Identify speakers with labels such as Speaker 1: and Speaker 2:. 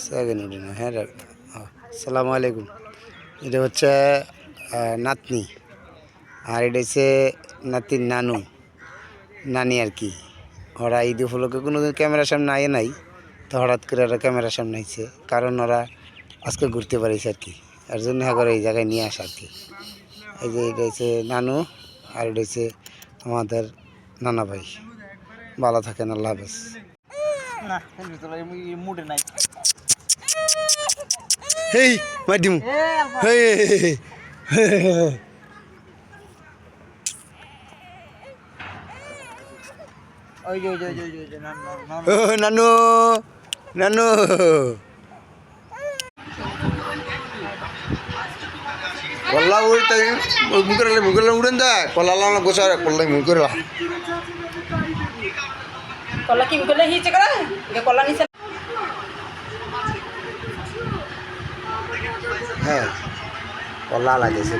Speaker 1: Second উঠে না হ্যাঁ আসসালামু আলাইকুম। এটা হচ্ছে নাতনি, আর এটা হচ্ছে নাতির নানি আর কি। ওরা ঈদ উপলক্ষে কোনো দিন ক্যামেরার সামনে আয়ে নাই, তো হঠাৎ করে ওরা ক্যামেরার সামনে আইছে, কারণ ওরা আজকে ঘুরতে পারিছে আর কি, এর জন্য করে এই জায়গায় নিয়ে আসা আর কি। এই যে এটা হচ্ছে নানু, আর এটা হচ্ছে আমাদের নানা ভাই। ভালো থাকেন, আল্লাহ হাফেজ। হেই মাইডিম নানু নানু কল্লা উড়ে মুখের উড়েন যায় কল্লা লানা গোসা কল্লাই মুখের
Speaker 2: কলা কি মুখে হিচে করা কলা নিচে
Speaker 1: হ্যাঁ কল্লা লাগেছে।